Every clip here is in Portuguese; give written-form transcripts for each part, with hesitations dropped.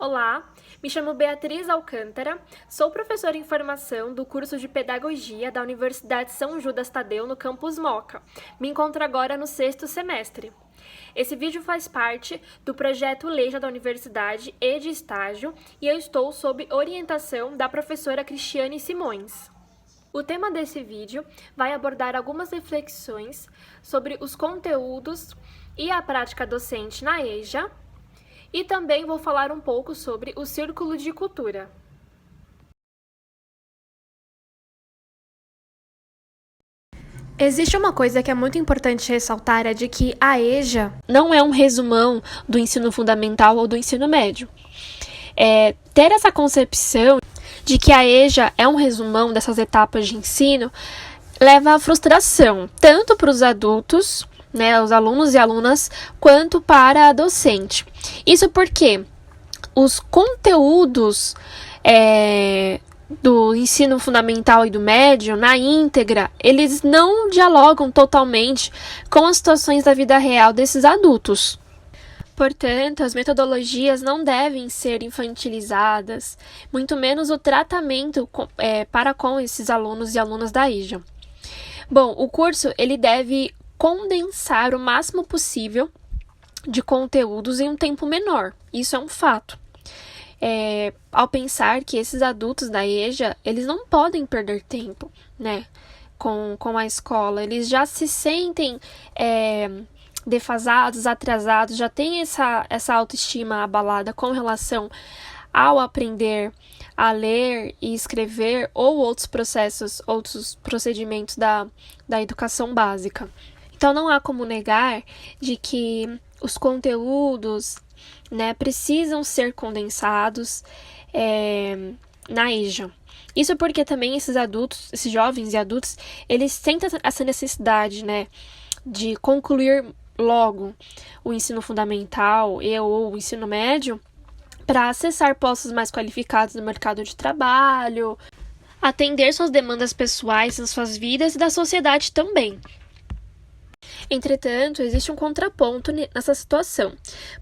Olá, me chamo Beatriz Alcântara, sou professora em formação do curso de Pedagogia da Universidade São Judas Tadeu, no campus Moca. Me encontro agora no 6º semestre. Esse vídeo faz parte do projeto Leja da Universidade e de estágio e eu estou sob orientação da professora Cristiane Simões. O tema desse vídeo vai abordar algumas reflexões sobre os conteúdos e a prática docente na EJA, e também vou falar um pouco sobre o Círculo de Cultura. Existe uma coisa que é muito importante ressaltar, é de que a EJA não é um resumão do ensino fundamental ou do ensino médio. Ter essa concepção de que a EJA é um resumão dessas etapas de ensino leva à frustração, tanto para os adultos, os alunos e alunas, quanto para a docente. Isso porque os conteúdos do ensino fundamental e do médio, na íntegra, eles não dialogam totalmente com as situações da vida real desses adultos. Portanto, as metodologias não devem ser infantilizadas, muito menos o tratamento para com esses alunos e alunas da EJA. Bom, o curso ele deve condensar o máximo possível de conteúdos em um tempo menor. Isso é um fato. Ao pensar que esses adultos da EJA, eles não podem perder tempo, com a escola. Eles já se sentem defasados, atrasados, já têm essa autoestima abalada com relação ao aprender a ler e escrever ou outros procedimentos da educação básica. Então, não há como negar de que os conteúdos precisam ser condensados na EJA. Isso porque também esses jovens e adultos, eles sentem essa necessidade, de concluir logo o ensino fundamental ou o ensino médio para acessar postos mais qualificados no mercado de trabalho, atender suas demandas pessoais nas suas vidas e da sociedade também. Entretanto, existe um contraponto nessa situação,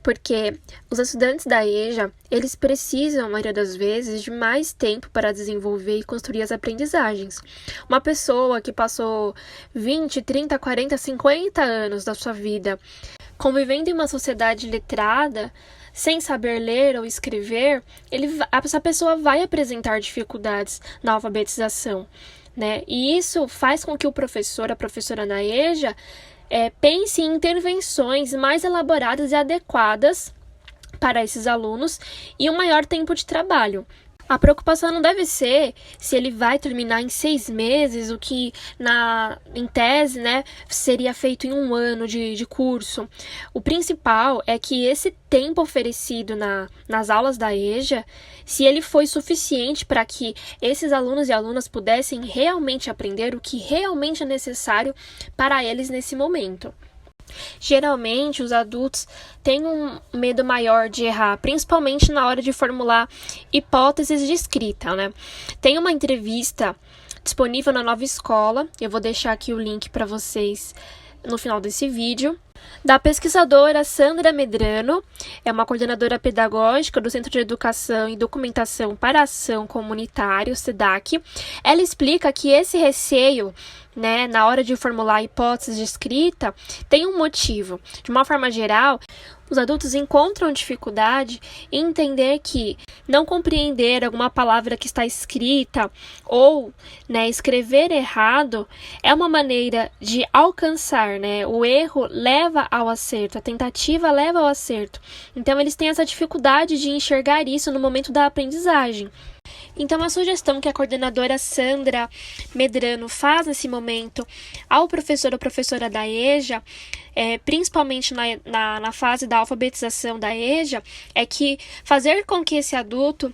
porque os estudantes da EJA, eles precisam, a maioria das vezes, de mais tempo para desenvolver e construir as aprendizagens. Uma pessoa que passou 20, 30, 40, 50 anos da sua vida convivendo em uma sociedade letrada, sem saber ler ou escrever, essa pessoa vai apresentar dificuldades na alfabetização, E isso faz com que o professor, a professora na EJA, pense em intervenções mais elaboradas e adequadas para esses alunos e um maior tempo de trabalho. A preocupação não deve ser se ele vai terminar em 6 meses, o que em tese seria feito em 1 ano de curso. O principal é que esse tempo oferecido nas aulas da EJA, se ele foi suficiente para que esses alunos e alunas pudessem realmente aprender o que realmente é necessário para eles nesse momento. Geralmente, os adultos têm um medo maior de errar, principalmente na hora de formular hipóteses de escrita, Tem uma entrevista disponível na Nova Escola, eu vou deixar aqui o link para vocês no final desse vídeo, da pesquisadora Sandra Medrano, é uma coordenadora pedagógica do Centro de Educação e Documentação para a Ação Comunitária, o SEDAC. Ela explica que esse receio, na hora de formular hipóteses de escrita, tem um motivo. De uma forma geral, os adultos encontram dificuldade em entender que não compreender alguma palavra que está escrita ou escrever errado é uma maneira de alcançar, O erro leva ao acerto, a tentativa leva ao acerto. Então, eles têm essa dificuldade de enxergar isso no momento da aprendizagem. Então, a sugestão que a coordenadora Sandra Medrano faz nesse momento ao professor ou professora da EJA, principalmente na fase da alfabetização da EJA, é que fazer com que esse adulto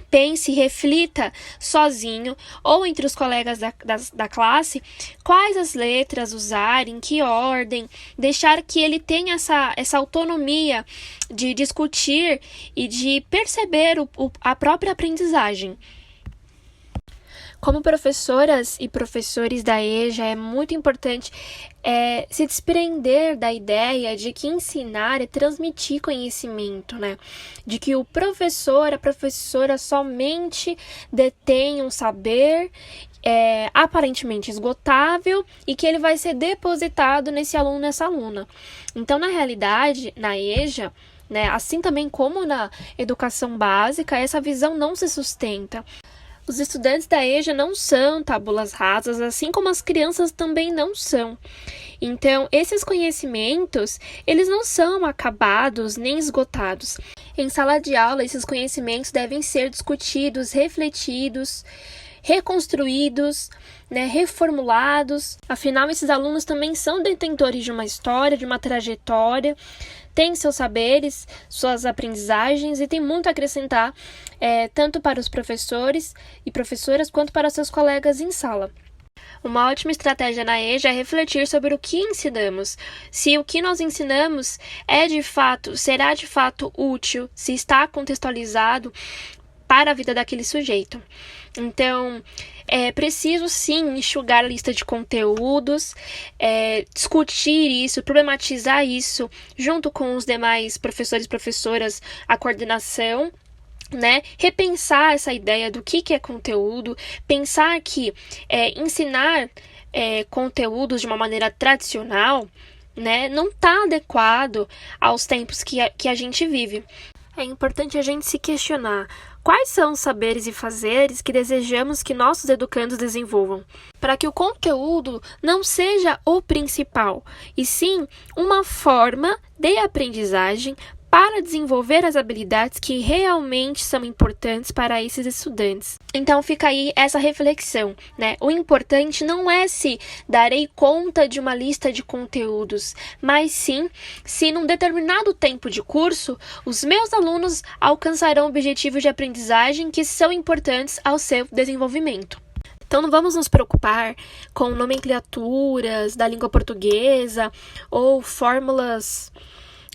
pense, reflita sozinho ou entre os colegas da classe quais as letras usar, em que ordem, deixar que ele tenha essa autonomia de discutir e de perceber a própria aprendizagem. Como professoras e professores da EJA, é muito importante se desprender da ideia de que ensinar é transmitir conhecimento, né? De que o professor, a professora somente detém um saber aparentemente esgotável e que ele vai ser depositado nesse aluno, nessa aluna. Então, na realidade, na EJA, né, assim também como na educação básica, essa visão não se sustenta. Os estudantes da EJA não são tábuas rasas, assim como as crianças também não são. Então, esses conhecimentos, eles não são acabados nem esgotados. Em sala de aula, esses conhecimentos devem ser discutidos, refletidos, reconstruídos, né, reformulados. Afinal, esses alunos também são detentores de uma história, de uma trajetória, têm seus saberes, suas aprendizagens e têm muito a acrescentar, tanto para os professores e professoras quanto para seus colegas em sala. Uma ótima estratégia na EJA é refletir sobre o que ensinamos. Se o que nós ensinamos será de fato útil, se está contextualizado para a vida daquele sujeito. Então, é preciso sim enxugar a lista de conteúdos, discutir isso, problematizar isso junto com os demais professores e professoras, a coordenação, né? Repensar essa ideia do que é conteúdo, pensar que ensinar conteúdos de uma maneira tradicional, né, não está adequado aos tempos que a gente vive. É importante a gente se questionar quais são os saberes e fazeres que desejamos que nossos educandos desenvolvam, para que o conteúdo não seja o principal, e sim uma forma de aprendizagem para desenvolver as habilidades que realmente são importantes para esses estudantes. Então fica aí essa reflexão, né? O importante não é se darei conta de uma lista de conteúdos, mas sim se num determinado tempo de curso, os meus alunos alcançarão objetivos de aprendizagem que são importantes ao seu desenvolvimento. Então, não vamos nos preocupar com nomenclaturas da língua portuguesa ou fórmulas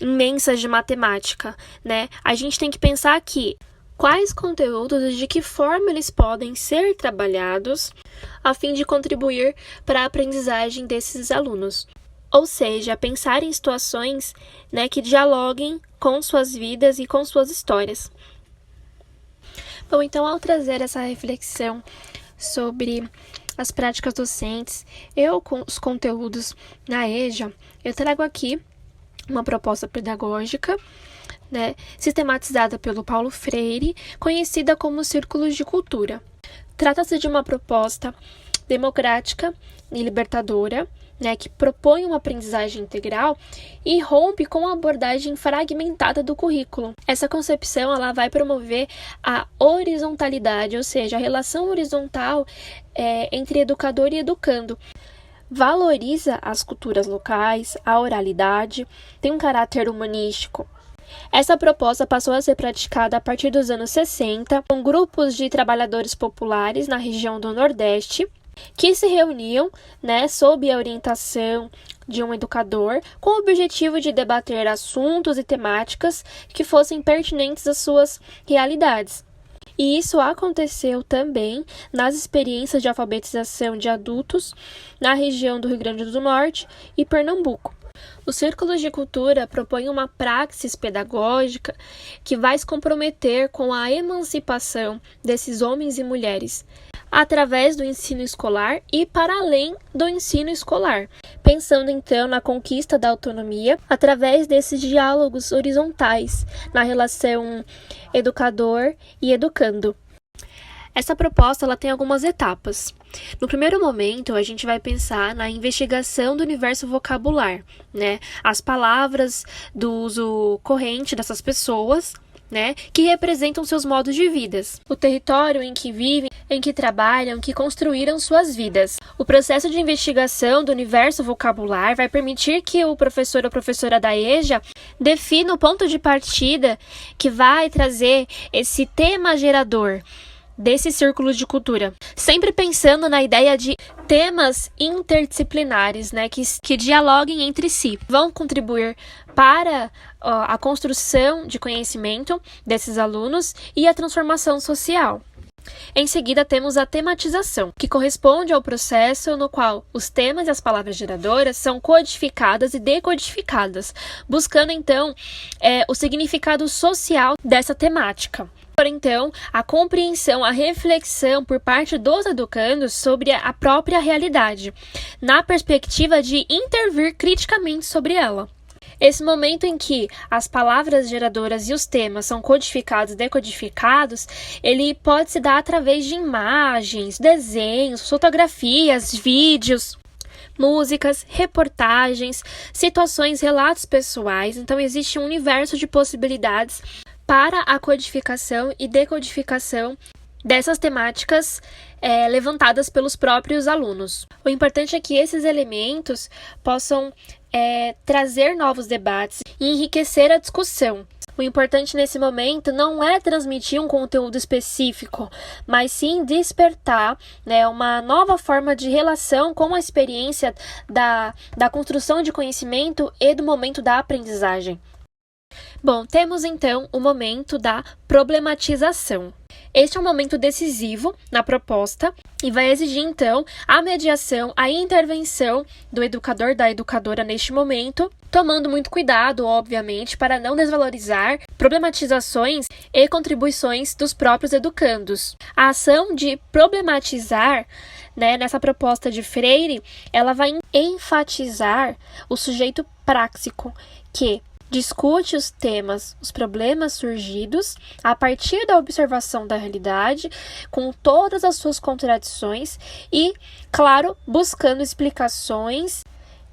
imensas de matemática, né? A gente tem que pensar aqui quais conteúdos e de que forma eles podem ser trabalhados a fim de contribuir para a aprendizagem desses alunos. Ou seja, pensar em situações, né, que dialoguem com suas vidas e com suas histórias. Bom, então, ao trazer essa reflexão sobre as práticas docentes com os conteúdos na EJA, eu trago aqui uma proposta pedagógica, né, sistematizada pelo Paulo Freire, conhecida como Círculos de Cultura. Trata-se de uma proposta democrática e libertadora, né, que propõe uma aprendizagem integral e rompe com a abordagem fragmentada do currículo. Essa concepção ela vai promover a horizontalidade, ou seja, a relação horizontal entre educador e educando. Valoriza as culturas locais, a oralidade, tem um caráter humanístico. Essa proposta passou a ser praticada a partir dos anos 60, com grupos de trabalhadores populares na região do Nordeste, que se reuniam, né, sob a orientação de um educador, com o objetivo de debater assuntos e temáticas que fossem pertinentes às suas realidades. E isso aconteceu também nas experiências de alfabetização de adultos na região do Rio Grande do Norte e Pernambuco. Os círculos de cultura propõem uma praxis pedagógica que vai se comprometer com a emancipação desses homens e mulheres, através do ensino escolar e para além do ensino escolar, pensando então na conquista da autonomia através desses diálogos horizontais na relação educador e educando. Essa proposta ela tem algumas etapas. No primeiro momento, a gente vai pensar na investigação do universo vocabular, né? As palavras do uso corrente dessas pessoas, né, que representam seus modos de vida, o território em que vivem, em que trabalham, que construíram suas vidas. O processo de investigação do universo vocabular vai permitir que o professor ou professora da EJA defina o ponto de partida que vai trazer esse tema gerador desse círculo de cultura, sempre pensando na ideia de temas interdisciplinares, né, que dialoguem entre si, vão contribuir para a construção de conhecimento desses alunos e a transformação social. Em seguida, temos a tematização, que corresponde ao processo no qual os temas e as palavras geradoras são codificadas e decodificadas, buscando, então, o significado social dessa temática. Então, a compreensão, a reflexão por parte dos educandos sobre a própria realidade, na perspectiva de intervir criticamente sobre ela. Esse momento em que as palavras geradoras e os temas são codificados e decodificados, ele pode se dar através de imagens, desenhos, fotografias, vídeos, músicas, reportagens, situações, relatos pessoais. Então, existe um universo de possibilidades para a codificação e decodificação dessas temáticas levantadas pelos próprios alunos. O importante é que esses elementos possam trazer novos debates e enriquecer a discussão. O importante nesse momento não é transmitir um conteúdo específico, mas sim despertar, uma nova forma de relação com a experiência da construção de conhecimento e do momento da aprendizagem. Bom, temos então o momento da problematização. Este é um momento decisivo na proposta e vai exigir, então, a mediação, a intervenção do educador, da educadora neste momento, tomando muito cuidado, obviamente, para não desvalorizar problematizações e contribuições dos próprios educandos. A ação de problematizar, nessa proposta de Freire, ela vai enfatizar o sujeito práxico, que discute os temas, os problemas surgidos a partir da observação da realidade, com todas as suas contradições e, claro, buscando explicações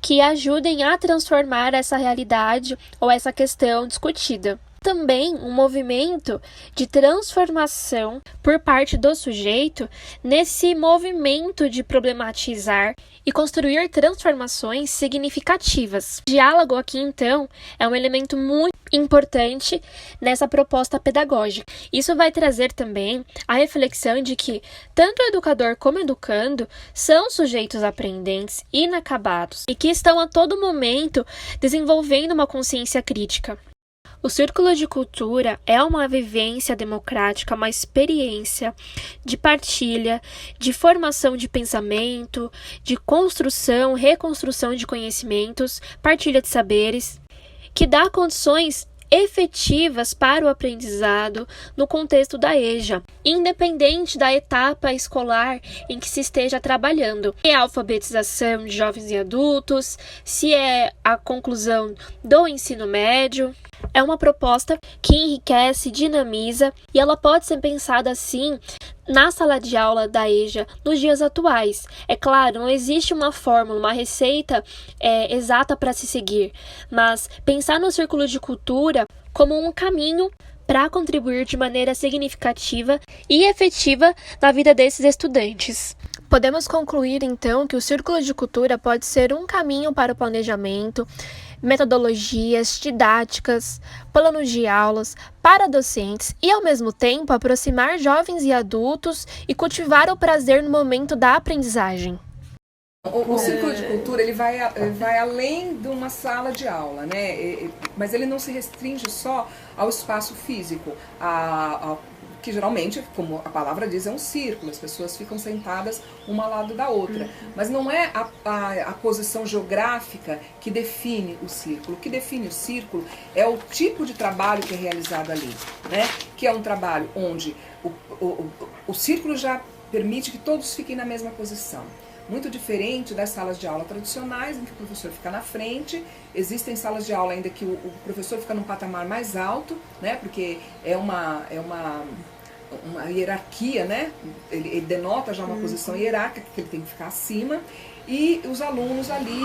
que ajudem a transformar essa realidade ou essa questão discutida. Também um movimento de transformação por parte do sujeito nesse movimento de problematizar e construir transformações significativas. O diálogo aqui, então, é um elemento muito importante nessa proposta pedagógica. Isso vai trazer também a reflexão de que tanto o educador como o educando são sujeitos aprendentes inacabados e que estão a todo momento desenvolvendo uma consciência crítica. O Círculo de Cultura é uma vivência democrática, uma experiência de partilha, de formação de pensamento, de construção, reconstrução de conhecimentos, partilha de saberes, que dá condições efetivas para o aprendizado no contexto da EJA, independente da etapa escolar em que se esteja trabalhando. Se é a alfabetização de jovens e adultos, se é a conclusão do ensino médio. É uma proposta que enriquece, dinamiza e ela pode ser pensada assim na sala de aula da EJA nos dias atuais. É claro, não existe uma fórmula, uma receita exata para se seguir, mas pensar no Círculo de Cultura como um caminho para contribuir de maneira significativa e efetiva na vida desses estudantes. Podemos concluir, então, que o Círculo de Cultura pode ser um caminho para o planejamento, metodologias didáticas, planos de aulas para docentes e, ao mesmo tempo, aproximar jovens e adultos e cultivar o prazer no momento da aprendizagem. O Círculo de Cultura ele vai além de uma sala de aula, né? Mas ele não se restringe só ao espaço físico, que geralmente, como a palavra diz, é um círculo, as pessoas ficam sentadas uma ao lado da outra. Mas não é a posição geográfica que define o círculo. O que define o círculo é o tipo de trabalho que é realizado ali, né? Que é um trabalho onde o círculo já permite que todos fiquem na mesma posição. Muito diferente das salas de aula tradicionais, em que o professor fica na frente. Existem salas de aula ainda que o professor fica num patamar mais alto, né? Porque é uma hierarquia, né? Ele denota já uma posição hierárquica, que ele tem que ficar acima. E os alunos ali,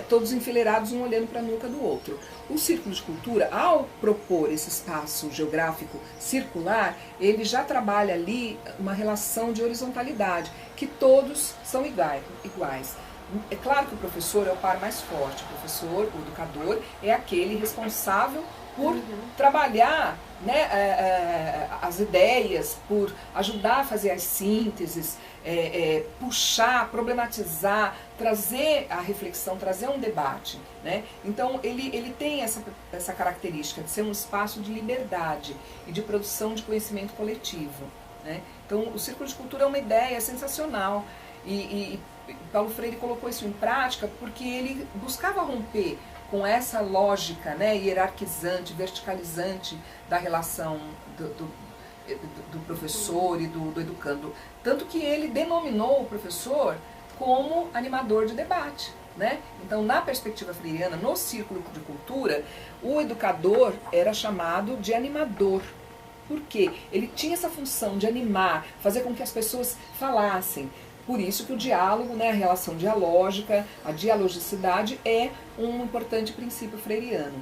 todos enfileirados, um olhando para a nuca do outro. O Círculo de Cultura, ao propor esse espaço geográfico circular, ele já trabalha ali uma relação de horizontalidade, que todos são iguais. É claro que o professor é o par mais forte, o professor, o educador, é aquele responsável por trabalhar, né, as ideias, por ajudar a fazer as sínteses, puxar, problematizar, trazer a reflexão, trazer um debate, né? Então ele tem essa característica de ser um espaço de liberdade e de produção de conhecimento coletivo, né? Então, o círculo de cultura é uma ideia sensacional e Paulo Freire colocou isso em prática porque ele buscava romper com essa lógica, né, hierarquizante, verticalizante da relação do professor e do educando. Tanto que ele denominou o professor como animador de debate, né? Então, na perspectiva freiriana, no círculo de cultura, o educador era chamado de animador. Por quê? Ele tinha essa função de animar, fazer com que as pessoas falassem. Por isso que o diálogo, né, a relação dialógica, a dialogicidade é um importante princípio freiriano.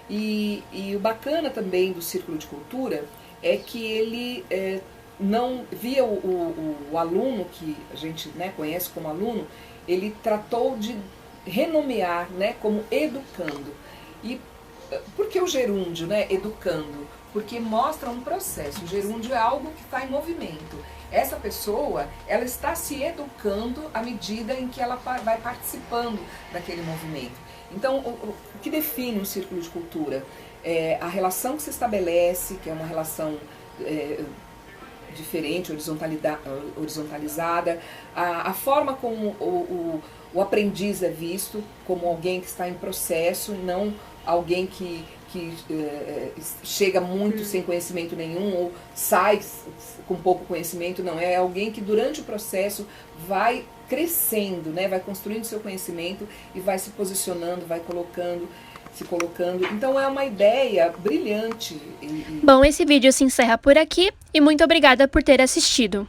E o bacana também do círculo de cultura é que ele não via o aluno, que a gente, né, conhece como aluno, ele tratou de renomear, né, como educando. E por que o gerúndio, né, educando? Porque mostra um processo. O gerúndio é algo que está em movimento. Essa pessoa, ela está se educando à medida em que ela vai participando daquele movimento. Então, o que define um círculo de cultura? É a relação que se estabelece, que é uma relação diferente, horizontalizada, a forma como o aprendiz é visto, como alguém que está em processo, não alguém que chega muito sem conhecimento nenhum ou sai com pouco conhecimento, não, é alguém que durante o processo vai crescendo, né, vai construindo seu conhecimento e vai se posicionando, vai se colocando. Então é uma ideia brilhante. Bom, esse vídeo se encerra por aqui e muito obrigada por ter assistido.